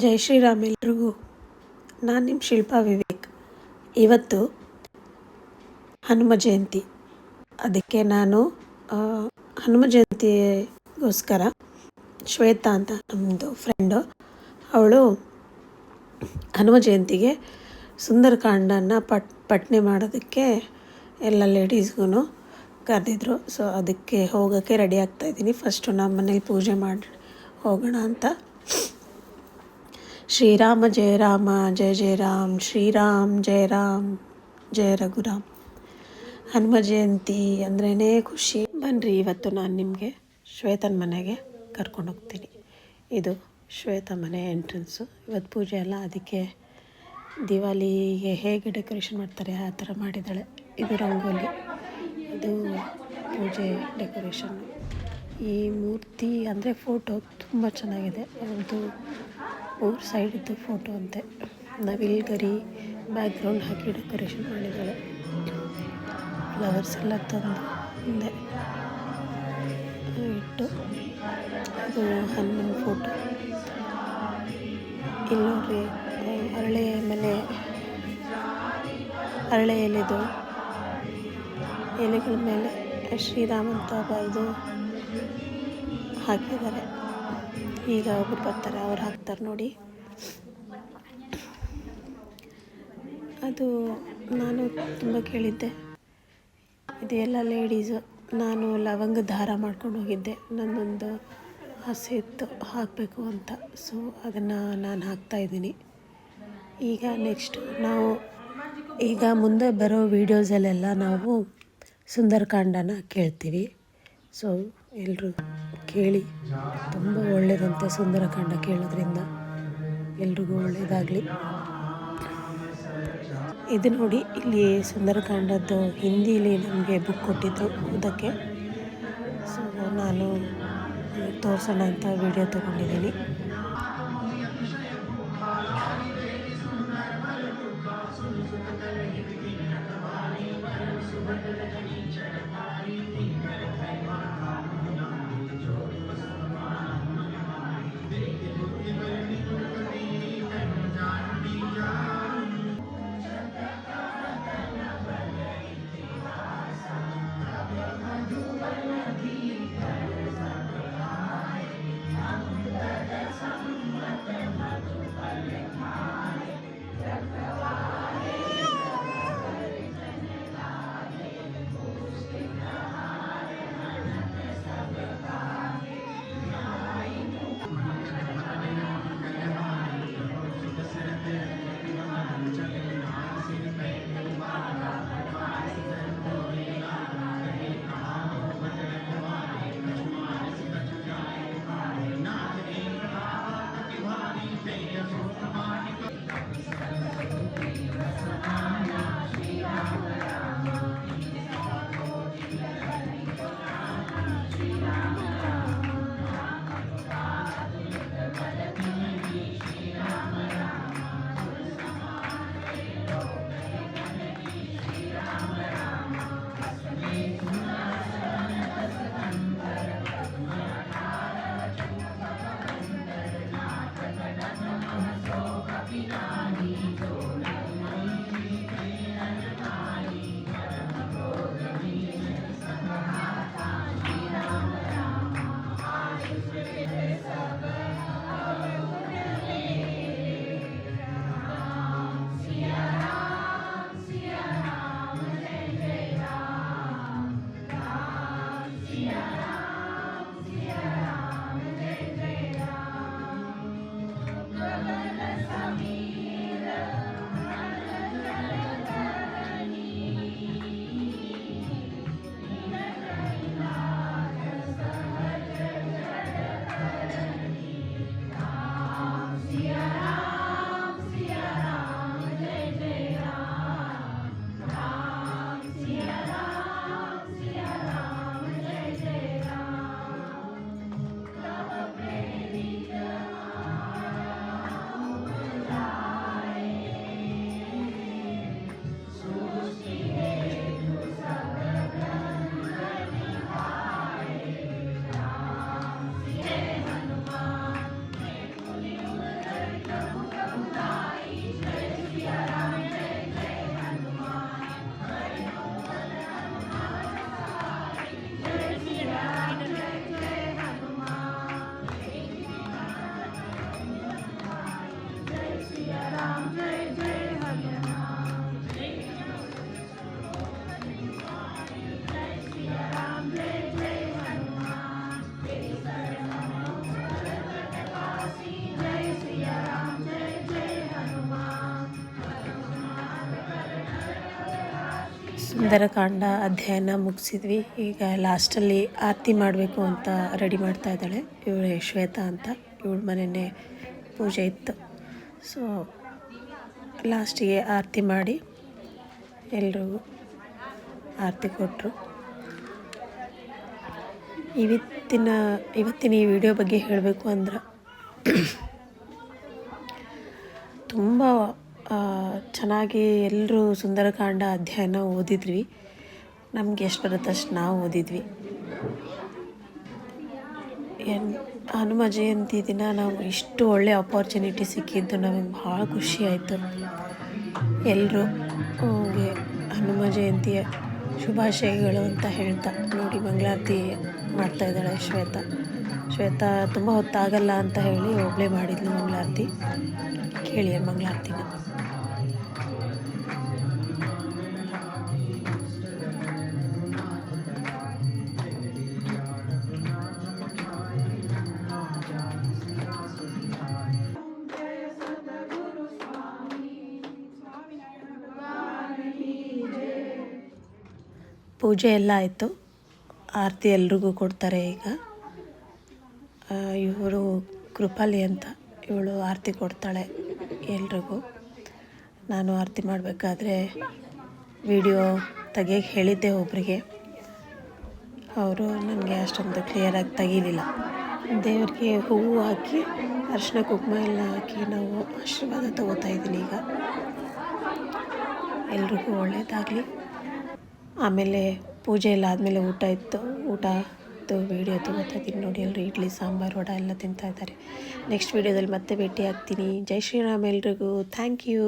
ಜೈ ಶ್ರೀರಾಮ್ ಎಲ್ರಿಗೂ. ನಾನು ನಿಮ್ಮ ಶಿಲ್ಪಾ ವಿವೇಕ್. ಇವತ್ತು ಹನುಮ ಜಯಂತಿ. ಅದಕ್ಕೆ ನಾನು ಹನುಮ ಜಯಂತಿಗೋಸ್ಕರ ಶ್ವೇತಾ ಅಂತ ನಮ್ಮದು ಫ್ರೆಂಡು, ಅವಳು ಹನುಮ ಜಯಂತಿಗೆ ಸುಂದರಕಾಂಡನ ಪಠನೆ ಮಾಡೋದಕ್ಕೆ ಎಲ್ಲ ಲೇಡೀಸ್ಗೂ ಕರೆದಿದ್ರು. ಸೊ ಅದಕ್ಕೆ ಹೋಗೋಕ್ಕೆ ರೆಡಿ ಆಗ್ತಾಯಿದ್ದೀನಿ. ಫಸ್ಟು ನಮ್ಮ ಮನೇಲಿ ಪೂಜೆ ಮಾಡಿ ಹೋಗೋಣ ಅಂತ. ಶ್ರೀರಾಮ ಜಯ ರಾಮ ಜಯ ಜಯ ರಾಮ್, ಶ್ರೀರಾಮ್ ಜಯ ರಾಮ್ ಜಯ ರಘುರಾಮ್. ಹನುಮ ಜಯಂತಿ ಅಂದ್ರೇ ಖುಷಿ. ಬನ್ನಿರಿ, ಇವತ್ತು ನಾನು ನಿಮಗೆ ಶ್ವೇತನ ಮನೆಗೆ ಕರ್ಕೊಂಡು ಹೋಗ್ತೀನಿ. ಇದು ಶ್ವೇತ ಮನೆ ಎಂಟ್ರೆನ್ಸು. ಇವತ್ತು ಪೂಜೆ ಅಲ್ಲ, ಅದಕ್ಕೆ ದಿವಾಲಿಗೆ ಹೇಗೆ ಡೆಕೋರೇಷನ್ ಮಾಡ್ತಾರೆ ಆ ಥರ ಮಾಡಿದ್ದಾಳೆ. ಇದು ರಂಗೋಲಿ, ಇದು ಪೂಜೆ ಡೆಕೋರೇಷನ್ನು. ಈ ಮೂರ್ತಿ ಅಂದರೆ ಫೋಟೋ ತುಂಬ ಚೆನ್ನಾಗಿದೆ. ಅದು ಊರ ಸೈಡಿದ್ದು ಫೋಟೋ ಅಂತೆ. ನವಿಲ್ಗರಿ ಬ್ಯಾಕ್ಗ್ರೌಂಡ್ ಹಾಕಿ ಡೆಕೋರೇಷನ್ ಮಾಡಿದ್ದಾಳೆ. ಫ್ಲವರ್ಸ್ ಎಲ್ಲ ತಂದು ಮುಂದೆ ಇಟ್ಟು, ಅದು ಹನುಮನ ಫೋಟೋ. ಇಲ್ಲಿ ನೋಡ್ರಿ, ಅರಳೆ ಮನೆ, ಅರಳೆ ಎಲೆದು ಎಲೆಗಳ ಮೇಲೆ ಶ್ರೀರಾಮ್ ಅಂತ ಬರೆದು ಹಾಕಿದ್ದಾರೆ. ಈಗ ಒಬ್ಬರು ಬರ್ತಾರೆ, ಅವ್ರು ಹಾಕ್ತಾರೆ ನೋಡಿ. ಅದು ನಾನು ತುಂಬ ಕೇಳಿದ್ದೆ, ಇದೆಲ್ಲ ಲೇಡೀಸು. ನಾನು ಲವಂಗ ದಾರ ಮಾಡ್ಕೊಂಡು ಹೋಗಿದ್ದೆ, ನನ್ನೊಂದು ಆಸೆ ಇತ್ತು ಹಾಕಬೇಕು ಅಂತ. ಸೊ ಅದನ್ನು ನಾನು ಹಾಕ್ತಾಯಿದ್ದೀನಿ. ಈಗ ನೆಕ್ಸ್ಟ್ ನಾವು ಈಗ ಮುಂದೆ ಬರೋ ವೀಡಿಯೋಸಲ್ಲೆಲ್ಲ ನಾವು ಸುಂದರಕಾಂಡನ ಕೇಳ್ತೀವಿ. ಸೊ ಎಲ್ಲರೂ ಕೇಳಿ, ತುಂಬ ಒಳ್ಳೆಯದಂತೆ ಸುಂದರಕಾಂಡ ಕೇಳೋದ್ರಿಂದ. ಎಲ್ರಿಗೂ ಒಳ್ಳೆಯದಾಗಲಿ. ಇದು ನೋಡಿ, ಇಲ್ಲಿ ಸುಂದರಕಾಂಡದ್ದು ಹಿಂದೀಲಿ ನಮಗೆ ಬುಕ್ ಕೊಟ್ಟಿದ್ದು ಓದೋಕ್ಕೆ. ಸೊ ನಾನು ತೋರಿಸೋಣ ಅಂತ ವಿಡಿಯೋ ತೊಗೊಂಡಿದ್ದೀನಿ. ಸುಂದರಕಾಂಡ ಅಧ್ಯಯನ ಮುಗಿಸಿದ್ವಿ. ಈಗ ಲಾಸ್ಟಲ್ಲಿ ಆರತಿ ಮಾಡಬೇಕು ಅಂತ ರೆಡಿ ಮಾಡ್ತಾ ಇದ್ದಾಳೆ. ಇವಳು ಶ್ವೇತಾ ಅಂತ, ಇವಳ ಮನೆಯೇ ಪೂಜೆ ಇತ್ತು. ಸೊ ಲಾಸ್ಟಿಗೆ ಆರತಿ ಮಾಡಿ ಎಲ್ರಿಗೂ ಆರತಿ ಕೊಟ್ಟರು. ಇವತ್ತಿನ ಈ ವಿಡಿಯೋ ಬಗ್ಗೆ ಹೇಳಬೇಕು ಅಂದ್ರೆ ತುಂಬ ಚೆನ್ನಾಗಿ ಎಲ್ಲರೂ ಸುಂದರಕಾಂಡ ಅಧ್ಯಯನ ಓದಿದ್ವಿ. ನಮಗೆ ಎಷ್ಟು ಬರುತ್ತೆ ಅಷ್ಟು ನಾವು ಓದಿದ್ವಿ. ಹನುಮ ಜಯಂತಿ ದಿನ ನಾವು ಇಷ್ಟು ಒಳ್ಳೆ ಅಪಾರ್ಚುನಿಟಿ ಸಿಕ್ಕಿದ್ದು ನಮಗೆ ಭಾಳ ಖುಷಿ ಆಯಿತು. ಎಲ್ಲರೂ ಹನುಮ ಜಯಂತಿಯ ಶುಭಾಶಯಗಳು ಅಂತ ಹೇಳ್ತಾ ನೋಡಿ ಮಂಗಳಾರತಿ ಮಾಡ್ತಾಯಿದ್ದಾಳೆ ಶ್ವೇತಾ ತುಂಬ ಹೊತ್ತಾಗಲ್ಲ ಅಂತ ಹೇಳಿ ಒಬ್ಬಳೇ ಮಾಡಿದ್ಲು ಮಂಗಳಾರತಿ. ಕೇಳಿ ಮಂಗಳಾರತಿನ. ಪೂಜೆ ಎಲ್ಲ ಆಯಿತು. ಆರತಿ ಎಲ್ರಿಗೂ ಕೊಡ್ತಾರೆ. ಈಗ ಇವರು ಕೃಪಾಲಿ ಅಂತ, ಇವಳು ಆರತಿ ಕೊಡ್ತಾಳೆ ಎಲ್ರಿಗೂ. ನಾನು ಆರತಿ ಮಾಡಬೇಕಾದ್ರೆ ವಿಡಿಯೋ ತೆಗಿಯೋಕ್ಕೆ ಹೇಳಿದ್ದೆ ಒಬ್ಬರಿಗೆ, ಅವರು ನನಗೆ ಅಷ್ಟೊಂದು ಕ್ಲಿಯರಾಗಿ ತೆಗೀಲಿಲ್ಲ. ದೇವರಿಗೆ ಹೂವು ಹಾಕಿ ಅರಿಶಿನ ಕುಂಕುಮ ಎಲ್ಲ ಹಾಕಿ ನಾವು ಆಶೀರ್ವಾದ ತಗೋತಾ ಇದ್ದೀನಿ. ಈಗ ಎಲ್ರಿಗೂ ಒಳ್ಳೆಯದಾಗಲಿ. ಆಮೇಲೆ ಪೂಜೆ ಎಲ್ಲ ಆದಮೇಲೆ ಊಟದ್ದು ವೀಡಿಯೋ ತಗೋತಾ ಇದ್ದೀನಿ ನೋಡಿ. ಎಲ್ಲರೂ ಇಡ್ಲಿ ಸಾಂಬಾರು ವಡೆ ಎಲ್ಲ ತಿಂತಾಯಿದ್ದಾರೆ. ನೆಕ್ಸ್ಟ್ ವೀಡಿಯೋದಲ್ಲಿ ಮತ್ತೆ ಭೇಟಿ ಆಗ್ತೀನಿ. ಜೈ ಶ್ರೀರಾಮ್ ಎಲ್ರಿಗೂ. Thank you.